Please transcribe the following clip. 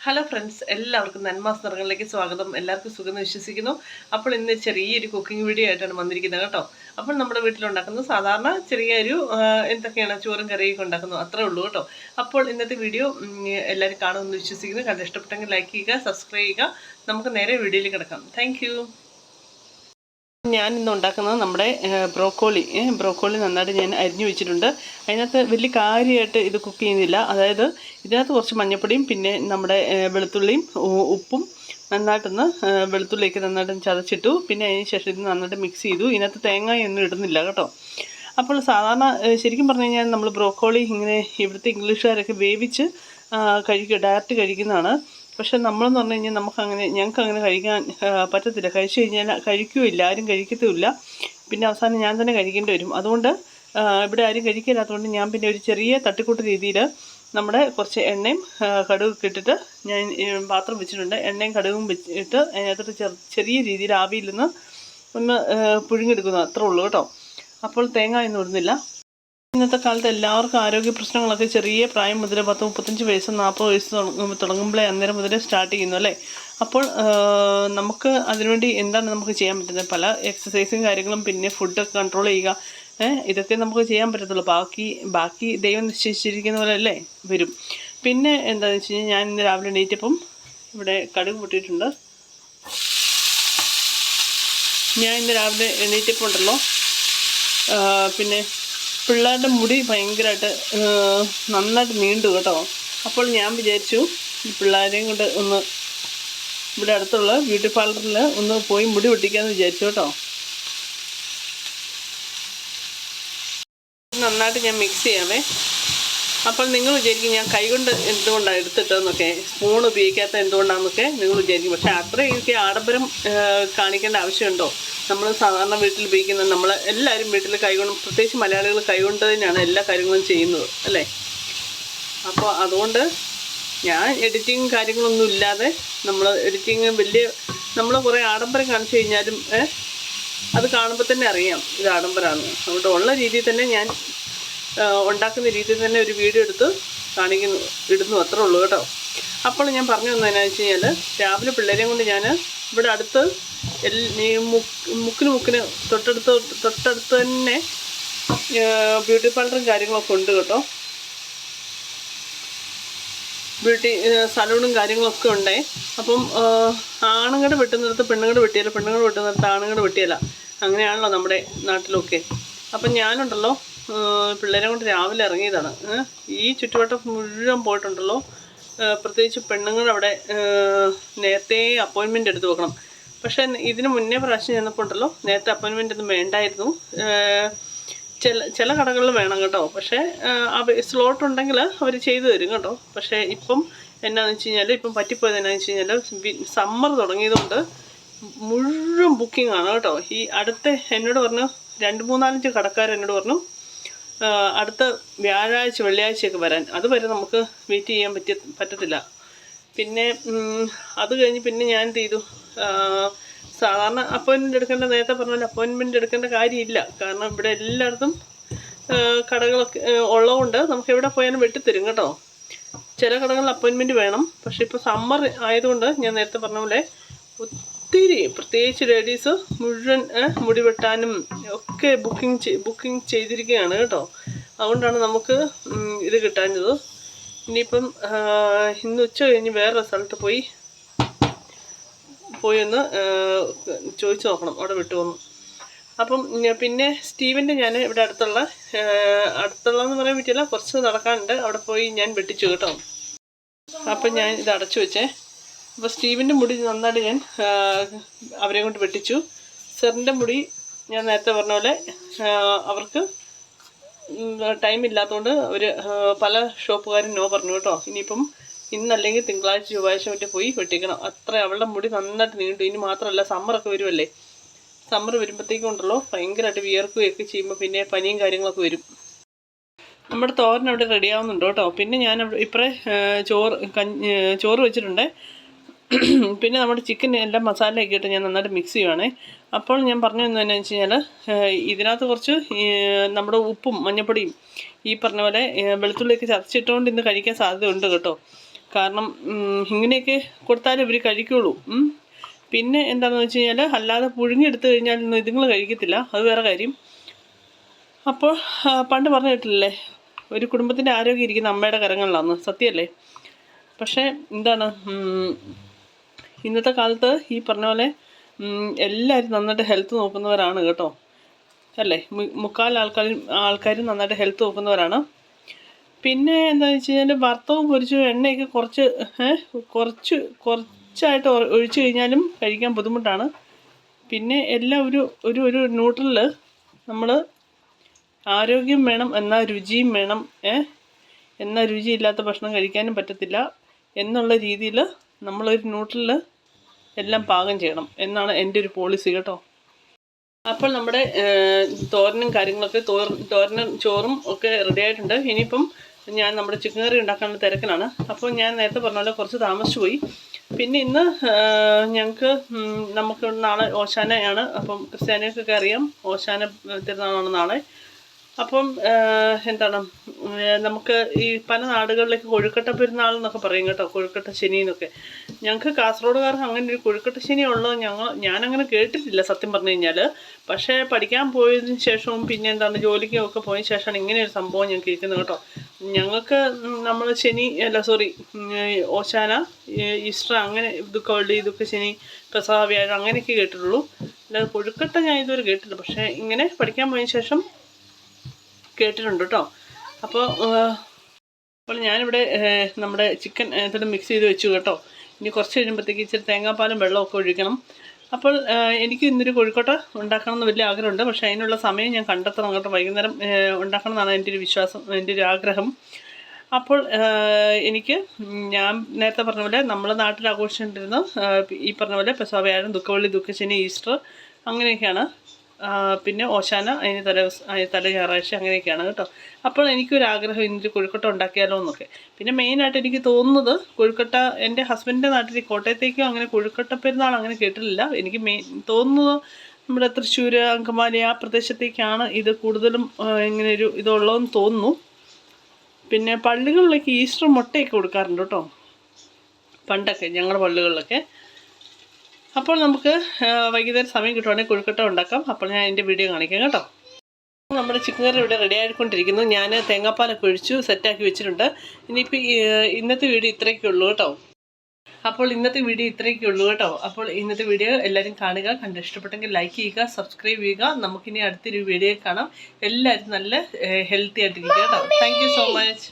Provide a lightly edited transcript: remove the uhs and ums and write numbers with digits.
Hello friends, എല്ലാവർക്കും നന്മാസ് നിറങ്ങളിലേക്ക് സ്വാഗതം. എല്ലാവർക്കും സുഖമെന്ന് വിശ്വസിക്കുന്നു. അപ്പോൾ ഇന്ന് ചെറിയൊരു കുക്കിംഗ് വീഡിയോ ആയിട്ടാണ് വന്നിരിക്കുന്നത് കേട്ടോ. അപ്പോൾ നമ്മുടെ വീട്ടിലുണ്ടാക്കുന്നത് സാധാരണ ചെറിയൊരു എന്തൊക്കെയാണ് ചോറും കറിയൊക്കെ ഉണ്ടാക്കുന്നു, അത്രേ ഉള്ളൂ കേട്ടോ. അപ്പോൾ ഇന്നത്തെ വീഡിയോ എല്ലാവരും കാണുമെന്ന് വിശ്വസിക്കുന്നു. കണ്ട് ഇഷ്ടപ്പെട്ടെങ്കിൽ ലൈക്ക് ചെയ്യുക, സബ്സ്ക്രൈബ് ചെയ്യുക. നമുക്ക് നേരെ വീഡിയോയിൽ കിടക്കാം. താങ്ക് ഞാൻ ഇന്ന് ഉണ്ടാക്കുന്നത് നമ്മുടെ ബ്രോക്കോളി നന്നായിട്ട് ഞാൻ അരിഞ്ഞു വെച്ചിട്ടുണ്ട്. അതിനകത്ത് വലിയ കാര്യമായിട്ട് ഇത് കുക്ക് ചെയ്യുന്നില്ല. അതായത് ഇതിനകത്ത് കുറച്ച് മഞ്ഞൾപ്പൊടിയും പിന്നെ നമ്മുടെ വെളുത്തുള്ളിയും ഉപ്പും നന്നായിട്ടൊന്ന് വെളുത്തുള്ളിയൊക്കെ നന്നായിട്ട് ചതച്ചിട്ടു. പിന്നെ അതിന് ശേഷം ഇത് നന്നായിട്ട് മിക്സ് ചെയ്തു. ഇതിനകത്ത് തേങ്ങയൊന്നും ഇടുന്നില്ല കേട്ടോ. അപ്പോൾ സാധാരണ ശരിക്കും പറഞ്ഞു കഴിഞ്ഞാൽ നമ്മൾ ബ്രോക്കോളി ഇങ്ങനെ ഇവിടുത്തെ ഇംഗ്ലീഷുകാരൊക്കെ വേവിച്ച് ഡയറക്റ്റ് കഴിക്കുന്നതാണ്. പക്ഷെ നമ്മളെന്ന് പറഞ്ഞു കഴിഞ്ഞാൽ ഞങ്ങൾക്ക് അങ്ങനെ കഴിക്കാൻ പറ്റത്തില്ല. കഴിച്ചു കഴിഞ്ഞാൽ കഴിക്കുകയില്ല, ആരും കഴിക്കത്തുമില്ല. പിന്നെ അവസാനം ഞാൻ തന്നെ കഴിക്കേണ്ടി വരും. അതുകൊണ്ട് ഇവിടെ ആരും കഴിക്കില്ലാത്തതുകൊണ്ട് ഞാൻ പിന്നെ ഒരു ചെറിയ തട്ടിക്കൂട്ട് രീതിയിൽ നമ്മുടെ കുറച്ച് എണ്ണയും കടുകൊക്കെ ഇട്ടിട്ട് ഞാൻ പാത്രം വെച്ചിട്ടുണ്ട്. എണ്ണയും കടുകും വെച്ചിട്ട് അതിനകത്തോട്ട് ചെറിയ രീതിയിൽ ആവിയിൽ നിന്ന് ഒന്ന് പുഴുങ്ങിയെടുക്കുന്നു, അത്രേ ഉള്ളൂ കേട്ടോ. അപ്പോൾ തേങ്ങ ഒന്നും ഇടുന്നില്ല. ഇന്നത്തെ കാലത്ത് എല്ലാവർക്കും ആരോഗ്യ പ്രശ്നങ്ങളൊക്കെ ചെറിയ പ്രായം മുതൽ 10-35 വയസ്സ് 40 വയസ്സ് തുടങ്ങുമ്പോഴേ അന്നേരം മുതലേ സ്റ്റാർട്ട് ചെയ്യുന്നു അല്ലേ. അപ്പോൾ നമുക്ക് അതിനുവേണ്ടി എന്താണ് നമുക്ക് ചെയ്യാൻ പറ്റുന്നത്? പല എക്സസൈസും കാര്യങ്ങളും പിന്നെ ഫുഡൊക്കെ കൺട്രോൾ ചെയ്യുക, ഇതൊക്കെ നമുക്ക് ചെയ്യാൻ പറ്റത്തുള്ളൂ. ബാക്കി ദൈവം നിശ്ചയിച്ചിരിക്കുന്ന പോലെ അല്ലേ വരും. പിന്നെ എന്താണെന്ന് വെച്ച് കഴിഞ്ഞാൽ ഞാൻ ഇന്ന് രാവിലെ എണീറ്റപ്പം ഇവിടെ കടുക് പൊട്ടിയിട്ടുണ്ട്. ഞാൻ ഇന്ന് രാവിലെ എണീറ്റപ്പം ഉണ്ടല്ലോ, പിന്നെ പിള്ളേരുടെ മുടി ഭയങ്കരമായിട്ട് നന്നായിട്ട് നീണ്ടു കേട്ടോ. അപ്പോൾ ഞാൻ വിചാരിച്ചു ഈ പിള്ളേരെയും കൊണ്ട് ഒന്ന് ഇവിടെ അടുത്തുള്ള ബ്യൂട്ടി പാർലറിൽ ഒന്ന് പോയി മുടി വെട്ടിക്കാമെന്ന് വിചാരിച്ചു കേട്ടോ. നന്നായിട്ട് ഞാൻ മിക്സ് ചെയ്യാമേ. അപ്പോൾ നിങ്ങൾ വിചാരിക്കും ഞാൻ കൈകൊണ്ട് എന്തുകൊണ്ടാണ് എടുത്തിട്ടതെന്നൊക്കെ, സ്പൂൺ ഉപയോഗിക്കാത്ത എന്തുകൊണ്ടാണെന്നൊക്കെ നിങ്ങൾ വിചാരിക്കും. പക്ഷേ അത്രയൊക്കെ ആഡംബരം കാണിക്കേണ്ട ആവശ്യമുണ്ടോ? നമ്മൾ സാധാരണ വീട്ടിൽ ഉപയോഗിക്കുന്ന എല്ലാവരും വീട്ടിൽ കൈകൊണ്ട്, പ്രത്യേകിച്ച് മലയാളികൾ കൈകൊണ്ട് തന്നെയാണ് എല്ലാ കാര്യങ്ങളും ചെയ്യുന്നത് അല്ലേ. അപ്പോൾ അതുകൊണ്ട് ഞാൻ എഡിറ്റിങ് കാര്യങ്ങളൊന്നും ഇല്ലാതെ നമ്മൾ കുറേ ആഡംബരം കാണിച്ചു കഴിഞ്ഞാലും അത് കാണുമ്പോൾ തന്നെ അറിയാം ഇത് ആഡംബരമാണ്. അതുകൊണ്ട് ഉള്ള രീതിയിൽ തന്നെ ഞാൻ ഉണ്ടാക്കുന്ന രീതിയിൽ തന്നെ ഒരു വീഡിയോ എടുത്ത് ഇടുന്നു, അത്രേ ഉള്ളൂ കേട്ടോ. അപ്പോൾ ഞാൻ പറഞ്ഞു തന്നതെന്നു വെച്ച് കഴിഞ്ഞാൽ രാവിലെ പിള്ളേരെയും കൊണ്ട് ഞാൻ ഇവിടെ അടുത്ത് മുക്കിന് തൊട്ടടുത്ത് തന്നെ ബ്യൂട്ടി പാർലറും കാര്യങ്ങളൊക്കെ ഉണ്ട് കേട്ടോ. ബ്യൂട്ടി സലൂണും കാര്യങ്ങളൊക്കെ ഉണ്ടേ. അപ്പം ആണുങ്ങളുടെ വെട്ടുന്നിടത്ത് പെണ്ണുങ്ങളുടെ വെട്ടിയല്ല, പെണ്ണുങ്ങൾ വെട്ടുന്നിടത്ത് ആണുങ്ങളുടെ വെട്ടിയല്ല, അങ്ങനെയാണല്ലോ നമ്മുടെ നാട്ടിലൊക്കെ. അപ്പം ഞാനുണ്ടല്ലോ പിള്ളേരെ കൊണ്ട് രാവിലെ ഇറങ്ങിയതാണ്. ഈ ചുറ്റുവട്ടം മുഴുവൻ പോയിട്ടുണ്ടല്ലോ. പ്രത്യേകിച്ച് പെണ്ണുങ്ങൾ അവിടെ നേരത്തെ അപ്പോയിൻമെൻ്റ് എടുത്ത് വെക്കണം. പക്ഷേ ഇതിന് മുന്നേ പ്രാവശ്യം ചെന്നപ്പോൾ ഉണ്ടല്ലോ നേരത്തെ അപ്പോയിൻമെൻ്റ് ഒന്നും വേണ്ടായിരുന്നു. ചില കടകളിൽ വേണം കേട്ടോ. പക്ഷേ സ്ലോട്ട് ഉണ്ടെങ്കിൽ അവർ ചെയ്തു തരും കേട്ടോ. പക്ഷേ ഇപ്പം എന്നാന്ന് വെച്ച് കഴിഞ്ഞാൽ ഇപ്പം പറ്റിപ്പോയത് എന്നാന്ന് വെച്ച് കഴിഞ്ഞാൽ സമ്മർ തുടങ്ങിയതുകൊണ്ട് മുഴുവൻ ബുക്കിംഗ് ആണ് കേട്ടോ. ഈ എന്നോട് പറഞ്ഞു 2-3-4 കടക്കാർ എന്നോട് പറഞ്ഞു അടുത്ത വ്യാഴാഴ്ച വെള്ളിയാഴ്ചയൊക്കെ വരാൻ. അതുവരെ നമുക്ക് വെയിറ്റ് ചെയ്യാൻ പറ്റത്തില്ല. പിന്നെ അത് കഴിഞ്ഞ് പിന്നെ ഞാൻ എന്ത് ചെയ്തു, സാധാരണ അപ്പോയിൻമെൻ്റ് എടുക്കേണ്ട, നേരത്തെ പറഞ്ഞാൽ അപ്പോയിൻമെൻ്റ് എടുക്കേണ്ട കാര്യമില്ല. കാരണം ഇവിടെ എല്ലായിടത്തും കടകളൊക്കെ ഉള്ളതുകൊണ്ട് നമുക്ക് എവിടെ പോയാലും വെട്ടിത്തരും കേട്ടോ. ചില കടകളിൽ അപ്പോയിൻമെൻറ്റ് വേണം. പക്ഷേ ഇപ്പോൾ സമ്മർ ആയതുകൊണ്ട് ഞാൻ നേരത്തെ പറഞ്ഞ പോലെ ഒത്തിരി പ്രത്യേകിച്ച് ലേഡീസ് മുഴുവൻ മുടി വെട്ടാനും ഒക്കെ ബുക്കിംഗ് ചെയ്തിരിക്കുകയാണ് കേട്ടോ. അതുകൊണ്ടാണ് നമുക്ക് ഇത് കിട്ടാഞ്ഞത്. ഇനിയിപ്പം ഇന്ന് ഉച്ച കഴിഞ്ഞ് വേറെ സ്ഥലത്ത് പോയി ഒന്ന് ചോദിച്ചു നോക്കണം, അവിടെ വിട്ടുവന്നു. അപ്പം പിന്നെ സ്റ്റീവൻ്റെ ഞാൻ ഇവിടെ അടുത്തുള്ളതെന്ന് പറയാൻ പറ്റില്ല, കുറച്ച് നടക്കാനുണ്ട്, അവിടെ പോയി ഞാൻ വെട്ടിച്ചു കേട്ടോ. അപ്പം ഞാൻ ഇത് അടച്ചു വെച്ചേ. അപ്പോൾ സ്റ്റീവിൻ്റെ മുടി നന്നായിട്ട് ഞാൻ അവരെ കൊണ്ട് വെട്ടിച്ചു. സെറിൻ്റെ മുടി ഞാൻ നേരത്തെ പറഞ്ഞ പോലെ അവർക്ക് ടൈം ഇല്ലാത്തതുകൊണ്ട് അവർ പല ഷോപ്പുകാരും നോ പറഞ്ഞു കേട്ടോ. ഇനിയിപ്പം ഇന്നല്ലെങ്കിൽ തിങ്കളാഴ്ച ചൊവ്വാഴ്ച മറ്റേ പോയി വെട്ടിക്കണം. അത്ര അവളുടെ മുടി നന്നായിട്ട് നീണ്ടു. ഇനി മാത്രമല്ല സമ്മറൊക്കെ വരുമല്ലേ, സമ്മർ വരുമ്പോഴത്തേക്കും ഉണ്ടല്ലോ ഭയങ്കരമായിട്ട് വിയർക്കുകയൊക്കെ ചെയ്യുമ്പോൾ പിന്നെ പനിയും കാര്യങ്ങളൊക്കെ വരും. നമ്മുടെ തോരൻ അവിടെ റെഡിയാവുന്നുണ്ട് കേട്ടോ. പിന്നെ ഞാൻ ഇപ്പറേ ചോറ് വെച്ചിട്ടുണ്ട്. പിന്നെ നമ്മുടെ ചിക്കൻ എല്ലാം മസാലയൊക്കെ ഇട്ട് ഞാൻ നന്നായിട്ട് മിക്സ് ചെയ്യുവാണേ. അപ്പോൾ ഞാൻ പറഞ്ഞു തന്നതെന്ന് വെച്ച് കഴിഞ്ഞാൽ ഇതിനകത്ത് കുറച്ച് നമ്മുടെ ഉപ്പും മഞ്ഞൾപ്പൊടിയും ഈ പറഞ്ഞ പോലെ വെളുത്തുള്ളിയൊക്കെ ചതച്ചിട്ടുകൊണ്ട് ഇന്ന് കഴിക്കാൻ സാധ്യതയുണ്ട് കേട്ടോ. കാരണം ഇങ്ങനെയൊക്കെ കൊടുത്താലേ ഇവർ കഴിക്കുള്ളൂ. പിന്നെ എന്താണെന്ന് വെച്ച് കഴിഞ്ഞാൽ അല്ലാതെ പുഴുങ്ങിയെടുത്ത് കഴിഞ്ഞാൽ ഇതുങ്ങൾ കഴിക്കത്തില്ല, അത് വേറെ കാര്യം. അപ്പോൾ പണ്ട് പറഞ്ഞു കേട്ടില്ലേ, ഒരു കുടുംബത്തിൻ്റെ ആരോഗ്യം ഇരിക്കുന്ന അമ്മയുടെ കരങ്ങളിലാണെന്ന്. സത്യമല്ലേ? പക്ഷേ എന്താണ്, ഇന്നത്തെ കാലത്ത് ഈ പറഞ്ഞ പോലെ എല്ലാവരും നന്നായിട്ട് ഹെൽത്ത് നോക്കുന്നവരാണ് കേട്ടോ, അല്ലേ? മുക്കാൽ ആൾക്കാരും നന്നായിട്ട് ഹെൽത്ത് നോക്കുന്നവരാണ്. പിന്നെ എന്താണെന്ന് വെച്ച് കഴിഞ്ഞാൽ വറുത്തവും പൊരിച്ചും എണ്ണയൊക്കെ കുറച്ചായിട്ട് ഒഴിച്ചു കഴിഞ്ഞാലും കഴിക്കാൻ ബുദ്ധിമുട്ടാണ്. പിന്നെ എല്ലാം ഒരു ന്യൂട്രലിൽ നമ്മൾ ആരോഗ്യം വേണം, എന്നാൽ രുചിയും വേണം. എന്നാൽ രുചിയില്ലാത്ത ഭക്ഷണം കഴിക്കാനും പറ്റത്തില്ല എന്നുള്ള രീതിയിൽ നമ്മളൊരു ന്യൂട്രലിൽ എല്ലാം പാകം ചെയ്യണം എന്നാണ് എൻ്റെ ഒരു പോളിസി കേട്ടോ. അപ്പോൾ നമ്മുടെ തോരനും കാര്യങ്ങളൊക്കെ തോരനും ചോറും ഒക്കെ റെഡി ആയിട്ടുണ്ട്. ഇനിയിപ്പം ഞാൻ നമ്മുടെ ചിക്കൻ കറി ഉണ്ടാക്കാനുള്ള തിരക്കിലാണ്. അപ്പോൾ ഞാൻ നേരത്തെ പറഞ്ഞ പോലെ കുറച്ച് താമസിച്ചു പോയി. പിന്നെ ഇന്ന് നമുക്ക് നാളെ ഓശാനയാണ്. അപ്പം ക്രിസ്ത്യാനികൾക്കൊക്കെ അറിയാം ഓശാന തിരുനാളാണ് നാളെ. അപ്പം എന്താണ്, നമുക്ക് ഈ പല നാടുകളിലേക്ക് കൊഴുക്കട്ട പെരുന്നാൾ എന്നൊക്കെ പറയും കേട്ടോ, കൊഴുക്കട്ട ശനി എന്നൊക്കെ. ഞങ്ങൾക്ക് കാസർഗോഡുകാർക്ക് അങ്ങനെ ഒരു കൊഴുക്കട്ട ശനി ഉള്ളത് ഞാനങ്ങനെ കേട്ടിട്ടില്ല സത്യം പറഞ്ഞു കഴിഞ്ഞാൽ. പക്ഷേ പഠിക്കാൻ പോയതിന് ശേഷവും പിന്നെ എന്താണ് ജോലിക്കും ഒക്കെ പോയതിന് ശേഷമാണ് ഇങ്ങനെ ഒരു സംഭവം ഞാൻ കേൾക്കുന്നത് കേട്ടോ. ഞങ്ങൾക്ക് നമ്മൾ ഓശാന, ഈസ്റ്റർ അങ്ങനെ ഇതൊക്കെ ശനി, പെസഹ, വ്യാഴം അങ്ങനെയൊക്കെ കേട്ടിട്ടുള്ളൂ. അല്ലാതെ കൊഴുക്കട്ട ഞാൻ ഇതുവരെ കേട്ടില്ല. പക്ഷേ ഇങ്ങനെ പഠിക്കാൻ പോയതിന് ശേഷം കേട്ടിട്ടുണ്ട് കേട്ടോ. അപ്പോൾ ഞാനിവിടെ നമ്മുടെ ചിക്കൻ ഇതിൽ മിക്സ് ചെയ്ത് വെച്ചു കേട്ടോ. ഇനി കുറച്ച് കഴിയുമ്പോഴത്തേക്ക് ഇച്ചിരി തേങ്ങാപ്പാലും വെള്ളമൊക്കെ ഒഴിക്കണം. അപ്പോൾ എനിക്ക് ഇന്നൊരു കോഴിക്കോട്ട ഉണ്ടാക്കണം എന്ന് വലിയ ആഗ്രഹമുണ്ട്. പക്ഷേ അതിനുള്ള സമയം ഞാൻ കണ്ടെത്തണം കേട്ടോ. വൈകുന്നേരം ഉണ്ടാക്കണം എന്നാണ് എൻ്റെ ഒരു വിശ്വാസം, എൻ്റെ ഒരു ആഗ്രഹം. അപ്പോൾ ഞാൻ നേരത്തെ പറഞ്ഞ പോലെ നമ്മളെ നാട്ടിൽ ആഘോഷിച്ചിട്ടിരുന്ന ഈ പറഞ്ഞ പോലെ പെസഹ, വ്യാഴം, ദുഃഖവെള്ളി, ദുഃഖശനി, ഈസ്റ്റർ അങ്ങനെയൊക്കെയാണ്. പിന്നെ ഓശാന അതിന് തല ഞായറാഴ്ച അങ്ങനെയൊക്കെയാണ് കേട്ടോ. അപ്പോൾ എനിക്കൊരാഗ്രഹം ഇന്നൊരു കൊഴുക്കട്ട ഉണ്ടാക്കിയാലോ എന്നൊക്കെ. പിന്നെ മെയിനായിട്ട് എനിക്ക് തോന്നുന്നത് കൊഴുക്കട്ട എൻ്റെ ഹസ്ബൻഡിൻ്റെ നാട്ടിൽ കോട്ടയത്തേക്കും അങ്ങനെ കൊഴുക്കട്ട പെരുന്നാൾ അങ്ങനെ കേട്ടിട്ടില്ല. എനിക്ക് തോന്നുന്നത് നമ്മുടെ തൃശ്ശൂർ, അങ്കമാലി ആ പ്രദേശത്തേക്കാണ് ഇത് കൂടുതലും ഇങ്ങനെ ഒരു ഇതുള്ളതെന്ന് തോന്നുന്നു. പിന്നെ പള്ളികളിലേക്ക് ഈസ്റ്റർ മുട്ടയൊക്കെ കൊടുക്കാറുണ്ട് കേട്ടോ, പണ്ടൊക്കെ ഞങ്ങളുടെ പള്ളികളിലൊക്കെ. അപ്പോൾ നമുക്ക് വൈകുന്നേരം സമയം കിട്ടുവാണെങ്കിൽ കൊഴുക്കട്ട ഉണ്ടാക്കാം. അപ്പോൾ ഞാൻ എൻ്റെ വീഡിയോ കാണിക്കാം കേട്ടോ. നമ്മുടെ ചിക്കൻ കറി ഇവിടെ റെഡി ആയിക്കൊണ്ടിരിക്കുന്നു. ഞാൻ തേങ്ങാപ്പാലൊക്കെ ഒഴിച്ചു സെറ്റാക്കി വെച്ചിട്ടുണ്ട്. ഇനിയിപ്പോൾ ഇന്നത്തെ വീഡിയോ ഇത്രയൊക്കെയുള്ളൂ കേട്ടോ. അപ്പോൾ ഇന്നത്തെ വീഡിയോ എല്ലാവരും കാണുക. കണ്ട് ഇഷ്ടപ്പെട്ടെങ്കിൽ ലൈക്ക് ചെയ്യുക, സബ്സ്ക്രൈബ് ചെയ്യുക. നമുക്കിനി അടുത്തൊരു വീഡിയോ കാണാം. എല്ലാവരും നല്ല ഹെൽത്തി ആയിട്ടിരിക്കുക കേട്ടോ. Thank you so much.